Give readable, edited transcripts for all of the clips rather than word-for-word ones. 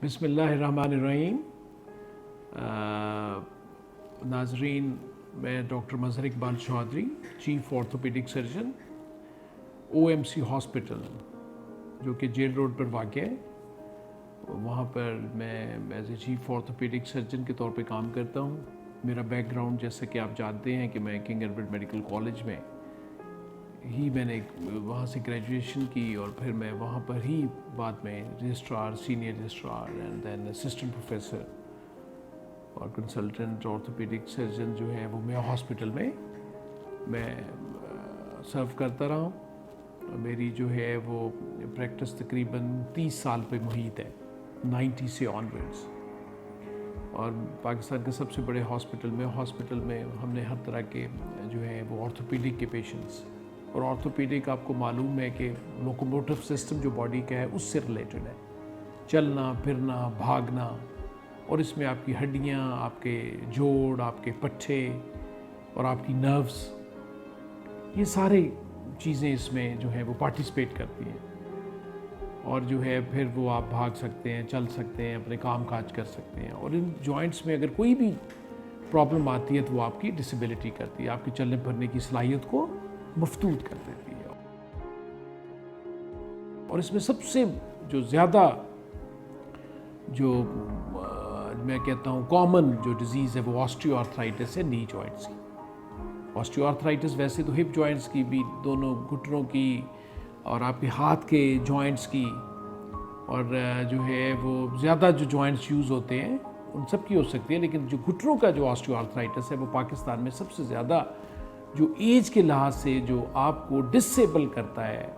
बिस्मिल्लाहिर्रहमानिर्रहीम। नाजरीन, मैं doctor Mazhar Iqbal Chaudhary, chief orthopaedic surgeon, OMC hospital जो कि जेल रोड पर वाक़ है, वहाँ पर मैं as a chief orthopaedic surgeon के तौर पे काम करता हूँ। मेरा बैकग्राउंड, जैसा कि आप जानते हैं कि मैं किंग एडवर्ड मेडिकल कॉलेज में ही मैंने वहाँ से ग्रेजुएशन की और फिर मैं वहाँ पर ही बाद में registrar, senior registrar and then assistant professor और कंसल्टेंट ऑर्थोपेडिक सर्जन जो है वो मैं हॉस्पिटल में मैं सर्व करता रहा हूँ। मेरी जो है वो प्रैक्टिस तकरीबन 30 साल पे मुहित है, 90 से ऑनवर्ड्स। और पाकिस्तान के सबसे बड़े हॉस्पिटल में हमने हर तरह के जो है वो ऑर्थोपेडिक के पेशेंट्स, और ऑर्थोपेडिक आपको मालूम है कि लोकोमोटिव सिस्टम जो बॉडी का है उससे रिलेटेड है, चलना फिरना भागना, और इसमें आपकी हड्डियाँ, आपके जोड़, आपके पट्टे और आपकी नर्व्स, ये सारी चीज़ें इसमें जो है वो पार्टिसिपेट करती हैं। और जो है फिर वो आप भाग सकते हैं, चल सकते हैं, अपने काम काज कर सकते हैं। और इन जॉइंट्स में अगर कोई भी प्रॉब्लम आती है तो वो आपकी डिसेबिलिटी करती है, आपकी चलने फिरने की सलाहियत को मफदूद कर देती है। और इसमें सबसे जो ज़्यादा जो मैं कहता हूँ कॉमन जो डिजीज़ है वो ऑस्टियोआर्थराइटिस है, नी जॉइंट्स की। ऑस्टियोआर्थराइटिस वैसे तो हिप जॉइंट्स की भी, दोनों घुटनों की और आपके हाथ के जॉइंट्स की, और जो है वो ज़्यादा जो जॉइंट्स यूज़ होते हैं उन सब की हो सकती है। लेकिन जो घुटनों का जो ऑस्टियोआर्थराइटिस है वो पाकिस्तान में सबसे ज़्यादा जो एज के लिहाज से जो आपको डिसेबल करता है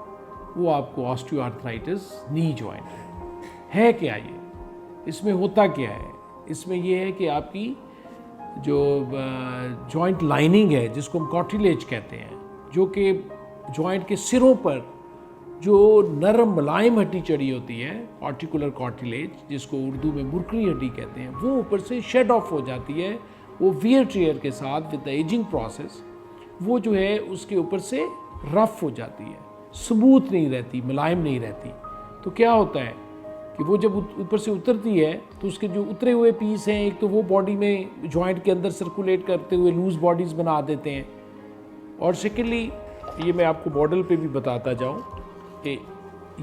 वो आपको ऑस्टियोआर्थराइटिस नी जॉइंट है। क्या ये, इसमें होता क्या है? इसमें ये है कि आपकी जो जॉइंट लाइनिंग है, जिसको हम कार्टिलेज कहते हैं, जो कि जॉइंट के सिरों पर जो नरम मुलायम हड्डी चढ़ी होती है, आर्टिकुलर कार्टिलेज, जिसको उर्दू में मुरकरी हड्डी कहते हैं, वो ऊपर से शेड ऑफ हो जाती है। वो वियर टियर के साथ विद द एजिंग प्रोसेस वो जो है उसके ऊपर से रफ हो जाती है, स्मूथ नहीं रहती, मुलायम नहीं रहती। तो क्या होता है कि वो जब ऊपर से उतरती है तो उसके जो उतरे हुए पीस हैं, एक तो वो बॉडी में जॉइंट के अंदर सर्कुलेट करते हुए लूज बॉडीज़ बना देते हैं, और सेकेंडली ये मैं आपको मॉडल पे भी बताता जाऊं कि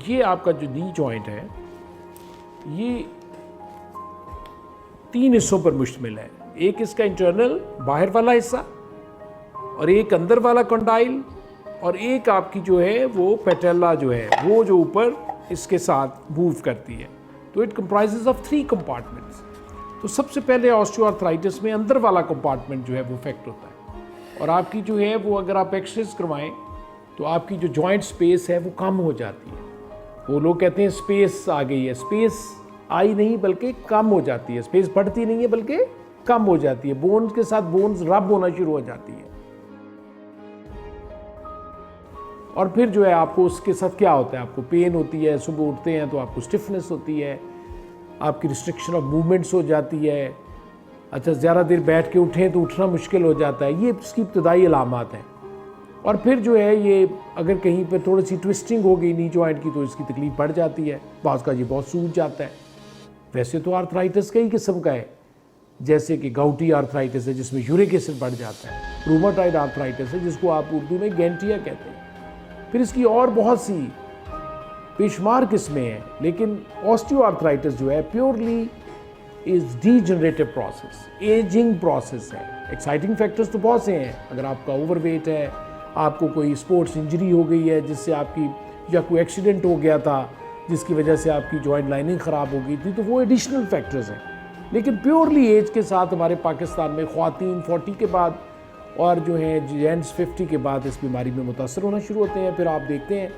ये आपका जो नी जॉइंट है ये 3 हिस्सों पर मुश्तमिल है। एक इसका इंटरनल बाहर वाला हिस्सा, और एक अंदर वाला कंडाइल, और एक आपकी जो है वो पेटेला जो है वो जो ऊपर इसके साथ मूव करती है। तो इट कंप्राइजेज ऑफ 3 कंपार्टमेंट्स। तो सबसे पहले ऑस्टियोआर्थराइटिस में अंदर वाला कंपार्टमेंट जो है वो इफेक्ट होता है, और आपकी जो है वो अगर आप एक्सरेज करवाएं तो आपकी जो जॉइंट स्पेस है वो कम हो जाती है। वो लोग कहते हैं स्पेस आ गई है, स्पेस आई नहीं बल्कि कम हो जाती है, स्पेस बढ़ती नहीं है बल्कि कम हो जाती है, बोन्स के साथ बोन्स रब होना शुरू हो जाती है। और फिर जो है आपको उसके साथ क्या होता है, आपको पेन होती है, सुबह उठते हैं तो आपको स्टिफनेस होती है, आपकी रिस्ट्रिक्शन ऑफ मूवमेंट्स हो जाती है। अच्छा, ज़्यादा देर बैठ के उठें तो उठना मुश्किल हो जाता है। ये इसकी इब्तदाई अलामात हैं। और फिर जो है ये अगर कहीं पर थोड़ी सी ट्विस्टिंग हो गई नी जॉइंट की तो इसकी तकलीफ बढ़ जाती है, बाज़ का ये बहुत सूज जाता है। वैसे तो आर्थराइटिस कई किस्म का है, जैसे कि गाउटी आर्थराइटिस है जिसमें यूरिक एसिड बढ़ जाता है, रूमाटॉइड आर्थराइटिस है जिसको आप उर्दू में गैंटिया कहते हैं। फिर इसकी और बहुत सी बेशुमार किस्में हैं। लेकिन ऑस्टियोआर्थराइटिस जो है purely is degenerative process, ageing process है। एक्साइटिंग फैक्टर्स तो बहुत से हैं, अगर आपका ओवरवेट है, आपको कोई स्पोर्ट्स इंजरी हो गई है जिससे आपकी, या कोई एक्सीडेंट हो गया था जिसकी वजह से आपकी जॉइंट लाइनिंग ख़राब हो गई थी, तो वो एडिशनल फैक्टर्स हैं। लेकिन प्योरली एज के साथ हमारे पाकिस्तान में ख़वातीन 40 के बाद और जो है जेंट्स 50 के बाद इस बीमारी में मुतासर होना शुरू होते हैं। फिर आप देखते हैं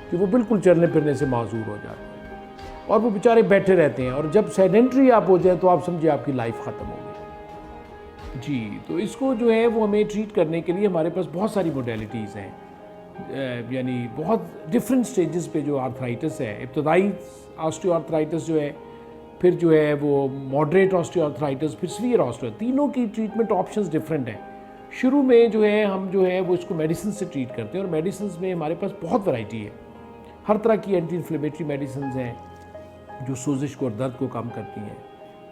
कि वो बिल्कुल चलने फिरने से माजूर हो जाते हैं और वो बेचारे बैठे रहते हैं, और जब सेडेंट्री आप हो जाए तो आप समझिए आपकी लाइफ ख़त्म हो गई जी। तो इसको जो है वो हमें ट्रीट करने के लिए हमारे पास बहुत सारी मोडेलिटीज़ हैं, यानी बहुत डिफरेंट स्टेजेस पे जो आर्थराइटिस है। इब्तदाई ऑस्टियोआर्थराइटिस जो है, फिर जो है वो मॉडरेट ऑस्टियोआर्थराइटिस, फिर सीवियर ऑस्टियो, तीनों की ट्रीटमेंट ऑप्शंस डिफरेंट हैं। शुरू में जो है हम जो है वो इसको मेडिसिन से ट्रीट करते हैं, और मेडिसिन में हमारे पास बहुत वैरायटी है। हर तरह की एंटी इन्फ्लेमेटरी मेडिसिन हैं, जो सोजिश को और दर्द को कम करती हैं।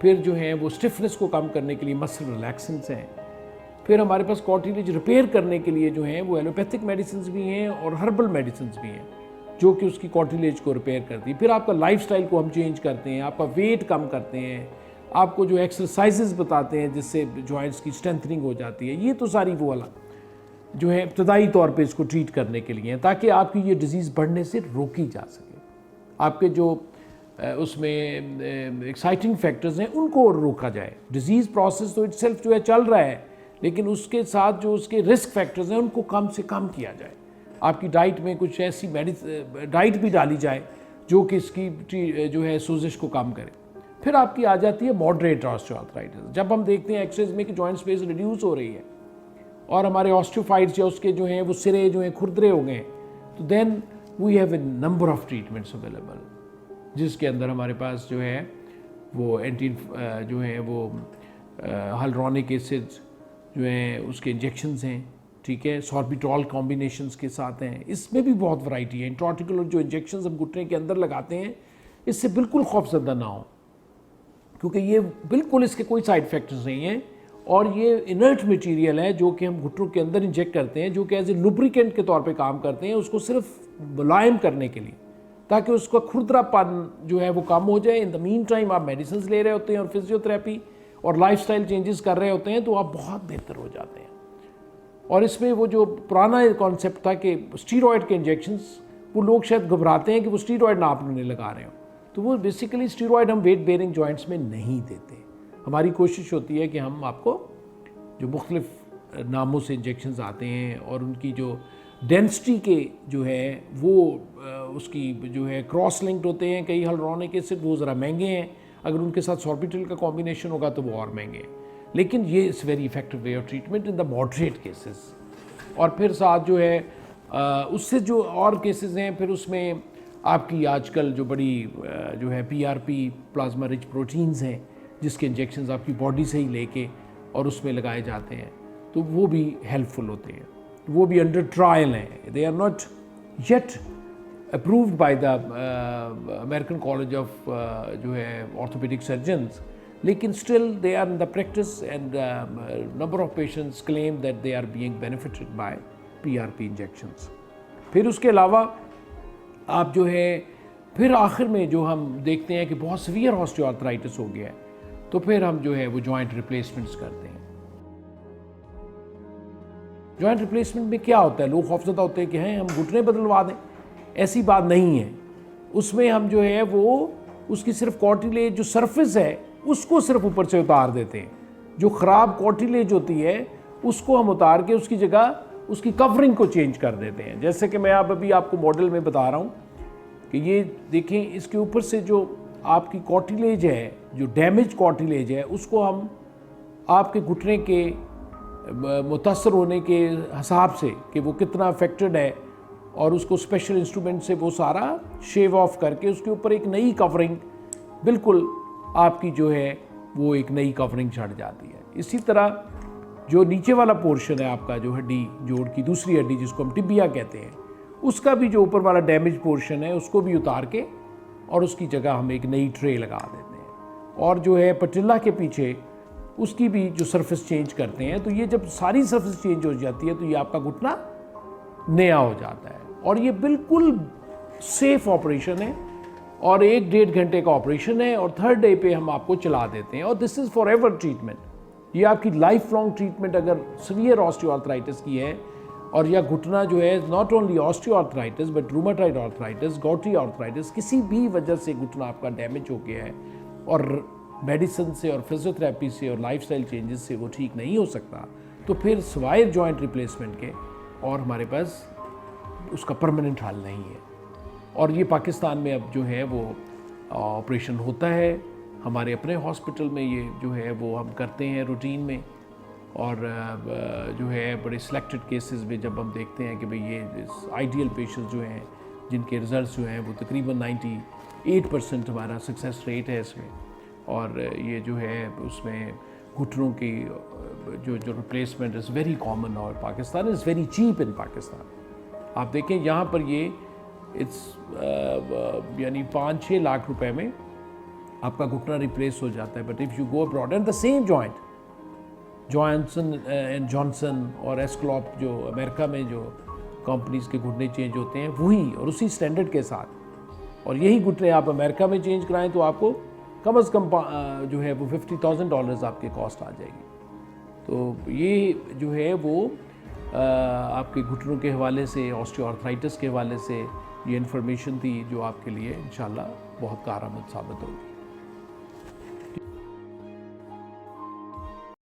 फिर जो है वो स्टिफनेस को कम करने के लिए मसल रिलैक्सेंट्स हैं। फिर हमारे पास कार्टिलेज रिपेयर करने के लिए जो है वो एलोपैथिक मेडिसिन भी हैं और हर्बल मेडिसिन भी हैं जो कि उसकी कार्टिलेज को रिपेयर करती है। फिर आपका लाइफस्टाइल को हम चेंज करते हैं, आपका वेट कम करते हैं, आपको जो एक्सरसाइजेज बताते हैं जिससे जॉइंट्स की स्ट्रेंथनिंग हो जाती है। ये तो सारी वो वाला जो है इब्तदाई तौर पे इसको ट्रीट करने के लिए ताकि आपकी ये डिज़ीज़ बढ़ने से रोकी जा सके। आपके जो उसमें एक्साइटिंग फैक्टर्स हैं उनको रोका जाए। डिज़ीज़ प्रोसेस तो इटसेल्फ जो है चल रहा है, लेकिन उसके साथ जो उसके रिस्क फैक्टर्स हैं उनको कम से कम किया जाए। आपकी डाइट में कुछ ऐसी डाइट भी डाली जाए जो कि इसकी जो है सोजिश को कम करे। फिर आपकी आ जाती है मॉडरेट ऑस्टियोआर्थराइटिस। जब हम देखते हैं एक्सरेज में कि जॉइंट स्पेस रिड्यूस हो रही है और हमारे ऑस्टियोफाइट्स या उसके जो हैं वो सिरे जो हैं खुरदरे हो गए हैं, तो then we have a number of treatments available, जिसके अंदर हमारे पास जो है वो एंटी जो है वो हाइलुरोनिक एसिड जो है उसके इंजेक्शंस हैं, ठीक है, सॉर्बिटॉल कॉम्बिनेशंस के साथ हैं। इसमें भी बहुत वैरायटी है। इंट्राआर्टिकुलर जो इंजेक्शंस हम घुटने के अंदर लगाते हैं इससे बिल्कुल खौफजदा ना हो, क्योंकि ये बिल्कुल इसके कोई साइड इफेक्ट्स नहीं हैं और ये इनर्ट मटेरियल है जो कि हम घुटनों के अंदर इंजेक्ट करते हैं, जो कि एज ए लुब्रिकेंट के तौर पे काम करते हैं उसको सिर्फ मुलायम करने के लिए, ताकि उसका खुरदरापन जो है वो कम हो जाए। इन द मीन टाइम आप मेडिसिन ले रहे होते हैं और फिजियोथेरेपी और लाइफस्टाइल चेंजेस कर रहे होते हैं तो आप बहुत बेहतर हो जाते हैं। और इसमें वो जो पुराना कॉन्सेप्ट था कि स्टीरॉयड के इंजेक्शंस, वो लोग शायद घबराते हैं कि वो स्टीरॉयड ना आपने लगा रहे हो, तो वो बेसिकली स्टीरॉयड हम वेट बेयरिंग जॉइंट्स में नहीं देते। हमारी कोशिश होती है कि हम आपको जो मुख्तलिफ नामों से इंजेक्शंस आते हैं और उनकी जो डेंसिटी के जो है वो उसकी जो है क्रॉस लिंक्ड होते हैं। कई हाइलुरोनिक एसिड वो ज़रा महंगे हैं, अगर उनके साथ सॉर्बिटल का कॉम्बिनेशन होगा तो वो और महंगे हैं, लेकिन ये is very effective way of treatment in the moderate cases. और फिर साथ जो है उससे जो और केसेस हैं, फिर उसमें आपकी आजकल जो बड़ी जो है PRP प्लाज्मा रिच प्रोटीन्स हैं जिसके इंजेक्शंस आपकी बॉडी से ही लेके और उसमें लगाए जाते हैं, तो वो भी हेल्पफुल होते हैं। वो भी अंडर ट्रायल हैं, they are not yet approved by the American college of जो है ऑर्थोपेडिक सर्जन्स, लेकिन still they are in the practice and number of patients claim that they are being benefited by PRP injections. फिर उसके अलावा आप जो है फिर आखिर में जो हम देखते हैं कि बहुत सीवियर ऑस्टियोआर्थराइटिस हो गया है, तो फिर हम जो है वो जॉइंट रिप्लेसमेंट्स करते हैं। जॉइंट रिप्लेसमेंट में क्या होता है, लोग खौफजदा होते हैं कि हैं हम घुटने बदलवा दें, ऐसी बात नहीं है। उसमें हम जो है वो उसकी सिर्फ कार्टिलेज जो सरफेस है उसको सिर्फ ऊपर से उतार देते हैं। जो ख़राब कार्टिलेज होती है उसको हम उतार के उसकी जगह उसकी कवरिंग को चेंज कर देते हैं। जैसे कि मैं अभी आपको मॉडल में बता रहा हूँ कि ये देखें, इसके ऊपर से जो आपकी कार्टिलेज है, जो डैमेज कार्टिलेज है, उसको हम आपके घुटने के मुतासर होने के हिसाब से कि वो कितना अफेक्टेड है और उसको स्पेशल इंस्ट्रूमेंट से वो सारा शेव ऑफ करके उसके ऊपर एक नई कवरिंग बिल्कुल आपकी जो है वो एक नई कवरिंग चढ़ जाती है। इसी तरह जो नीचे वाला पोर्शन है आपका, जो हड्डी जोड़ की दूसरी हड्डी जिसको हम टिबिया कहते हैं, उसका भी जो ऊपर वाला डैमेज पोर्शन है उसको भी उतार के और उसकी जगह हम एक नई ट्रे लगा देते हैं। और जो है पटिल्ला के पीछे उसकी भी जो सरफेस चेंज करते हैं। तो ये जब सारी सरफेस चेंज हो जाती है तो ये आपका घुटना नया हो जाता है और ये बिल्कुल सेफ ऑपरेशन है और 1-1.5 घंटे का ऑपरेशन है और थर्ड डे पे हम आपको चला देते हैं। और this is for ever treatment, ये आपकी लाइफ लॉन्ग ट्रीटमेंट अगर सीवियर ऑस्टियोआर्थराइटिस की है और यह घुटना जो है not only osteoarthritis but rheumatoid arthritis, gouty arthritis, किसी भी वजह से घुटना आपका डैमेज हो गया है और मेडिसिन से और फिजियोथेरेपी से और लाइफस्टाइल चेंजेस से वो ठीक नहीं हो सकता, तो फिर सिवाय जॉइंट रिप्लेसमेंट के और हमारे पास उसका परमानेंट हल नहीं है। और ये पाकिस्तान में अब जो है वो ऑपरेशन होता है, हमारे अपने हॉस्पिटल में ये जो है वो हम करते हैं रूटीन में। और जो है बड़े सिलेक्टेड केसेस में जब हम देखते हैं कि भाई ये आइडियल पेशेंट्स जो हैं जिनके रिजल्ट्स जो हैं वो तकरीबन 98% हमारा सक्सेस रेट है इसमें। और ये जो है उसमें घुटनों की जो रिप्लेसमेंट इज़ वेरी कॉमन और Pakistan is very cheap in Pakistan. आप देखें यहाँ पर ये इट्स यानी 5-6 लाख रुपए में आपका घुटना रिप्लेस हो जाता है। But if you go abroad and the same joint, Johnson and Johnson और एस्क्लॉप जो अमेरिका में जो कंपनीज़ के घुटने चेंज होते हैं वही और उसी स्टैंडर्ड के साथ, और यही घुटने आप अमेरिका में चेंज कराएं तो आपको कम से कम जो है वो $50,000 आपके कॉस्ट आ जाएगी। तो ये जो है वो आपके घुटनों के हवाले से, ऑस्टियोआर्थराइटिस के हवाले से ये इन्फॉर्मेशन थी जो आपके लिए इंशाल्लाह बहुत कारआमद साबित होगी।